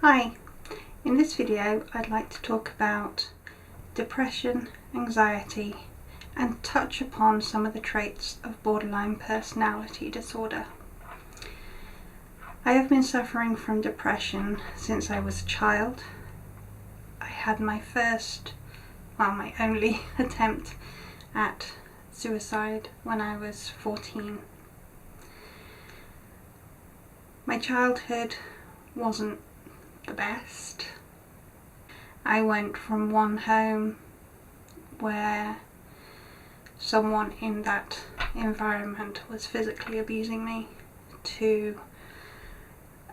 Hi, in this video I'd like to talk about depression, anxiety and touch upon some of the traits of borderline personality disorder. I have been suffering from depression since I was a child. I had my only attempt at suicide when I was 14. My childhood wasn't the best. I went from one home where someone in that environment was physically abusing me to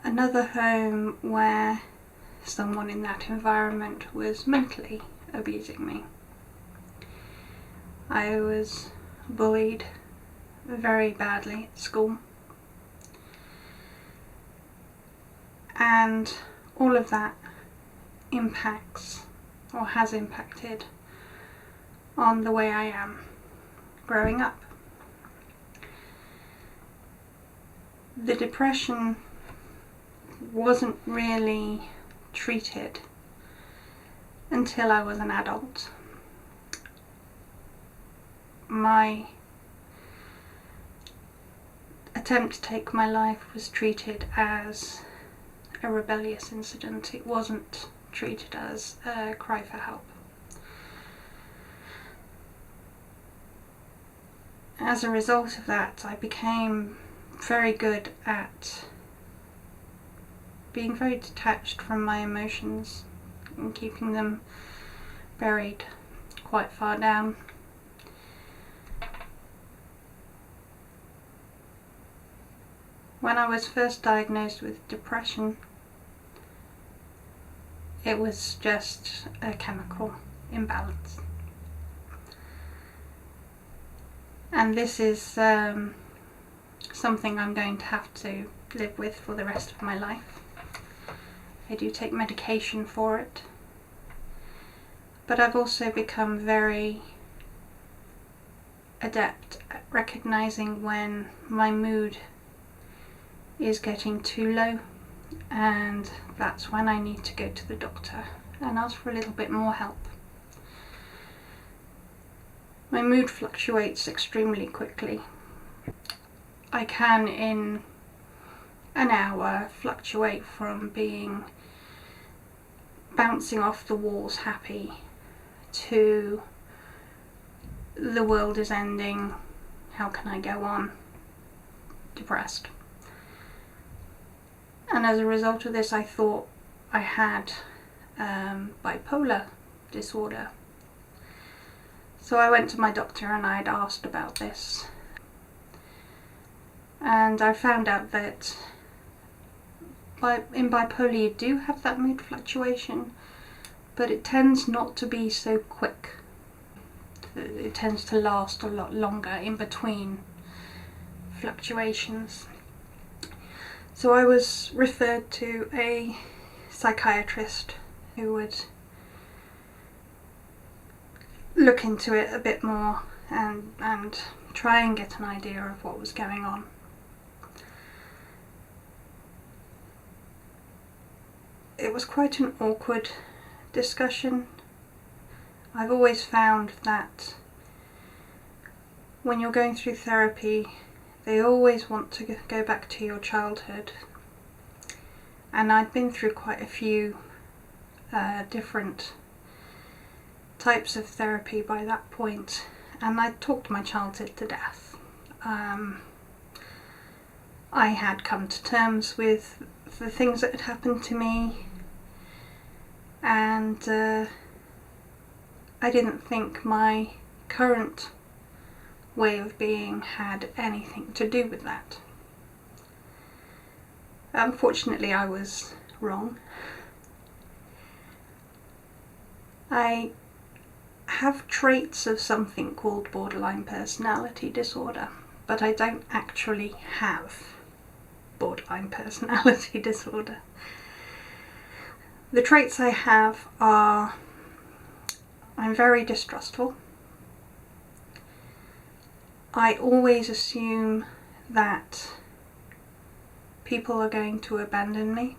another home where someone in that environment was mentally abusing me. I was bullied very badly at school, and all of that impacts or has impacted on the way I am growing up. The depression wasn't really treated until I was an adult. My attempt to take my life was treated as a rebellious incident. It wasn't treated as a cry for help. As a result of that, I became very good at being very detached from my emotions and keeping them buried quite far down. When I was first diagnosed with depression, it was just a chemical imbalance. And this is something I'm going to have to live with for the rest of my life. I do take medication for it, but I've also become very adept at recognizing when my mood is getting too low, and that's when I need to go to the doctor and ask for a little bit more help. My mood fluctuates extremely quickly. I can in an hour fluctuate from being bouncing off the walls happy to the world is ending, how can I go on, depressed. And as a result of this, I thought I had bipolar disorder. So I went to my doctor and I'd asked about this. And I found out that in bipolar you do have that mood fluctuation, but it tends not to be so quick. It tends to last a lot longer in between fluctuations. So I was referred to a psychiatrist who would look into it a bit more and try and get an idea of what was going on. It was quite an awkward discussion. I've always found that when you're going through therapy, they always want to go back to your childhood. And I'd been through quite a few different types of therapy by that point, and I'd talked my childhood to death. I had come to terms with the things that had happened to me, and I didn't think my current way of being had anything to do with that. Unfortunately, I was wrong. I have traits of something called borderline personality disorder, but I don't actually have borderline personality disorder. The traits I have are: I'm very distrustful. I always assume that people are going to abandon me.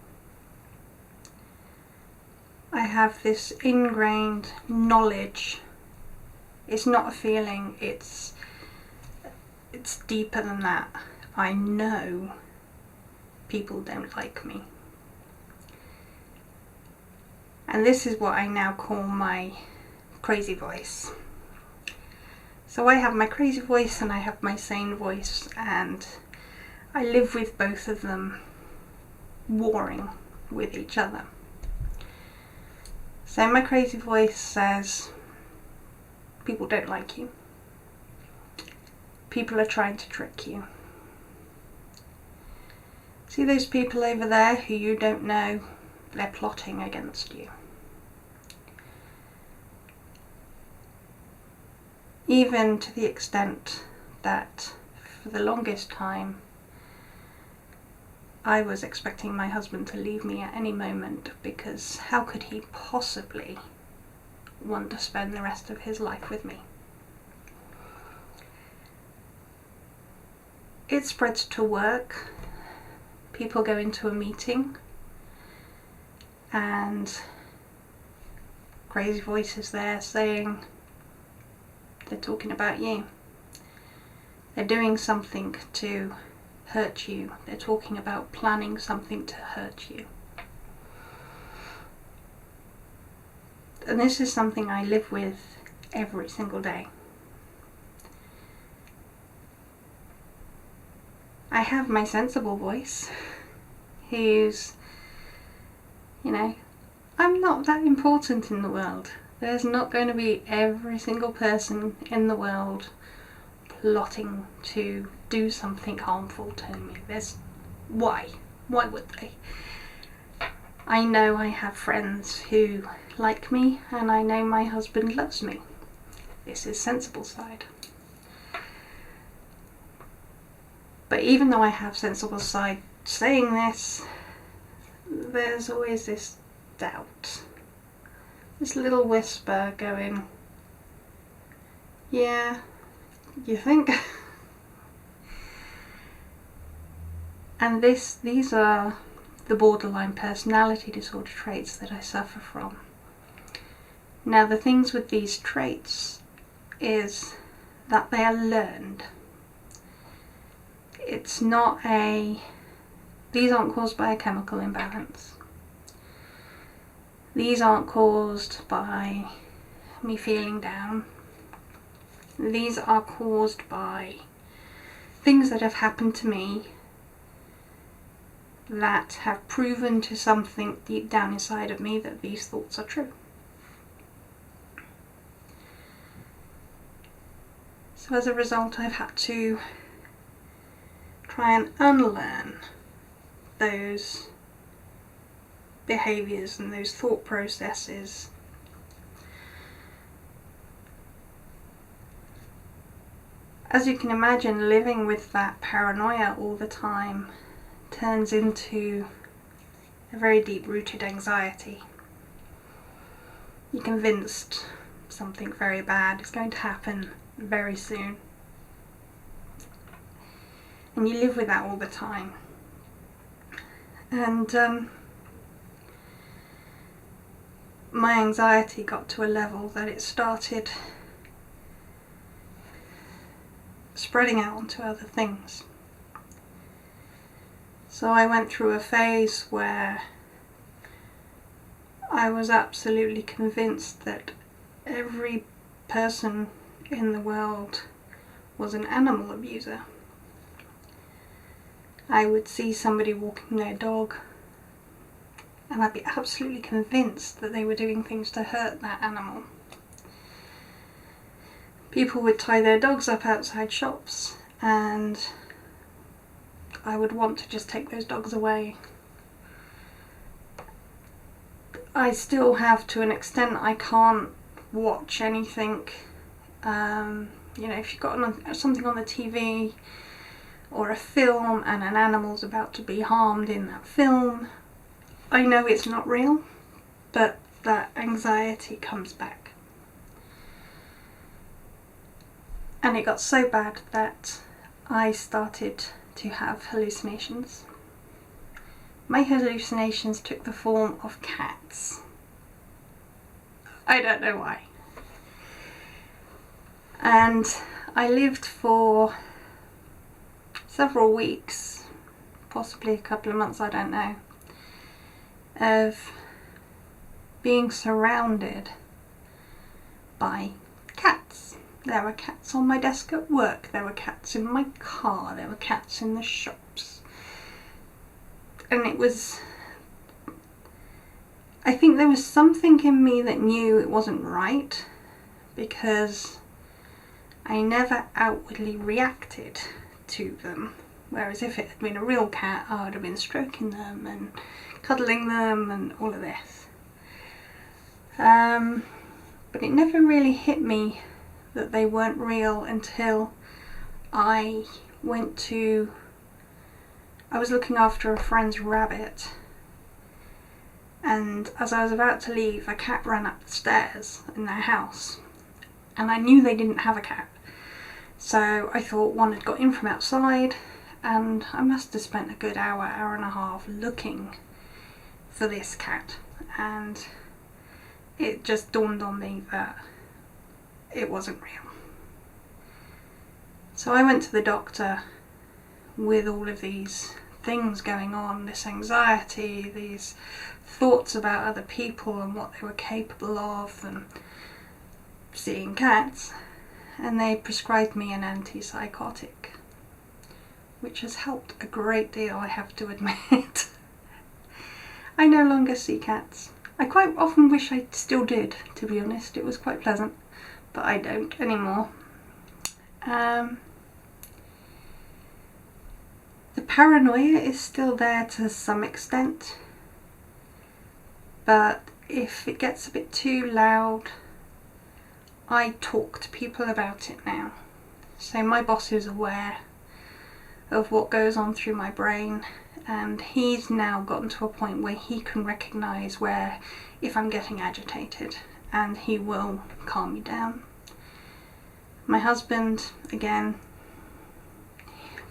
I have this ingrained knowledge. It's not a feeling, it's deeper than that. I know people don't like me. And this is what I now call my crazy voice. So I have my crazy voice and I have my sane voice, and I live with both of them warring with each other. So my crazy voice says, people don't like you. People are trying to trick you. See those people over there who you don't know? They're plotting against you. Even to the extent that for the longest time I was expecting my husband to leave me at any moment, because how could he possibly want to spend the rest of his life with me? It spreads to work. People go into a meeting and crazy voices there saying they're talking about you. They're doing something to hurt you. They're talking about planning something to hurt you. And this is something I live with every single day. I have my sensible voice, who's, I'm not that important in the world. There's not going to be every single person in the world plotting to do something harmful to me. Why? Why would they? I know I have friends who like me, and I know my husband loves me. This is sensible side. But even though I have sensible side saying this, there's always this doubt. This little whisper going, yeah, you think? And these are the borderline personality disorder traits that I suffer from. Now the things with these traits is that they are learned. These aren't caused by a chemical imbalance. These aren't caused by me feeling down. These are caused by things that have happened to me that have proven to something deep down inside of me that these thoughts are true. So as a result, I've had to try and unlearn those behaviours and those thought processes. As you can imagine, living with that paranoia all the time turns into a very deep-rooted anxiety. You're convinced something very bad is going to happen very soon. And you live with that all the time. And my anxiety got to a level that it started spreading out onto other things. So I went through a phase where I was absolutely convinced that every person in the world was an animal abuser. I would see somebody walking their dog and I'd be absolutely convinced that they were doing things to hurt that animal. People would tie their dogs up outside shops and I would want to just take those dogs away. I still have, to an extent, I can't watch anything. If you've got something on the TV or a film and an animal's about to be harmed in that film, I know it's not real, but that anxiety comes back. And it got so bad that I started to have hallucinations. My hallucinations took the form of cats. I don't know why. And I lived for several weeks, possibly a couple of months, I don't know, of being surrounded by cats. There were cats on my desk at work, there were cats in my car, there were cats in the shops. And it was, I think there was something in me that knew it wasn't right, because I never outwardly reacted to them. Whereas if it had been a real cat, I would have been stroking them and cuddling them and all of this. But it never really hit me that they weren't real until I was looking after a friend's rabbit, and as I was about to leave, a cat ran up the stairs in their house, and I knew they didn't have a cat. So I thought one had got in from outside, and I must have spent a good hour and a half looking for this cat, and it just dawned on me that it wasn't real. So I went to the doctor with all of these things going on, this anxiety, these thoughts about other people and what they were capable of, and seeing cats, and they prescribed me an antipsychotic, which has helped a great deal, I have to admit. I no longer see cats. I quite often wish I still did, to be honest. It was quite pleasant, but I don't anymore. The paranoia is still there to some extent, but if it gets a bit too loud, I talk to people about it now. So my boss is aware of what goes on through my brain, and he's now gotten to a point where he can recognise where, if I'm getting agitated, and he will calm me down. My husband, again,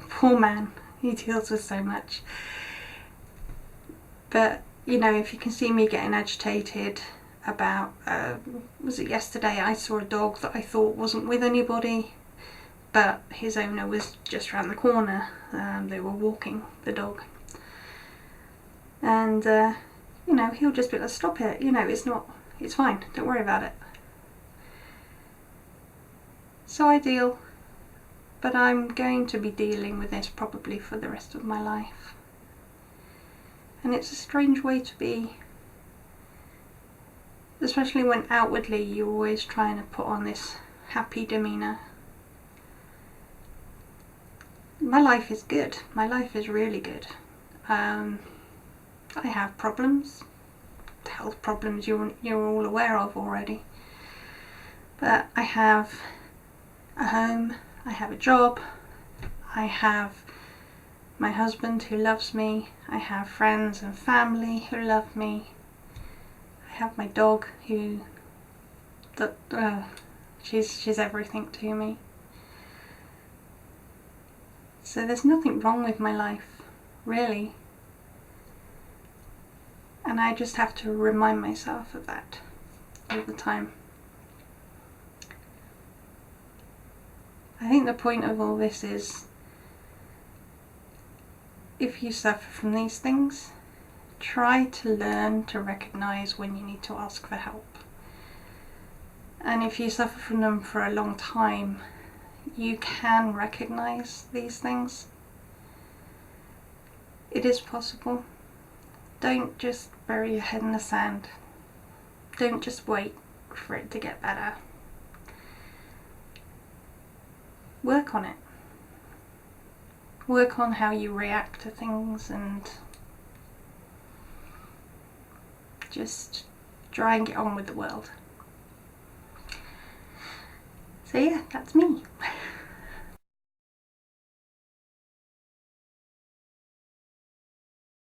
poor man, he deals with so much. But, you know, if you can see me getting agitated about, was it yesterday, I saw a dog that I thought wasn't with anybody, but his owner was just around the corner. They were walking the dog. And, you know, he'll just be like, stop it, you know, it's fine, don't worry about it. So I deal, but I'm going to be dealing with this probably for the rest of my life. And it's a strange way to be, especially when outwardly you're always trying to put on this happy demeanour. My life is good. My life is really good. I have problems, health problems you're all aware of already. But I have a home, I have a job, I have my husband who loves me, I have friends and family who love me, I have my dog she's everything to me. So there's nothing wrong with my life, really. And I just have to remind myself of that all the time. I think the point of all this is, if you suffer from these things, try to learn to recognise when you need to ask for help. And if you suffer from them for a long time, you can recognise these things. It is possible. Don't just bury your head in the sand. Don't just wait for it to get better. Work on it. Work on how you react to things, and just try and get on with the world. So yeah, that's me.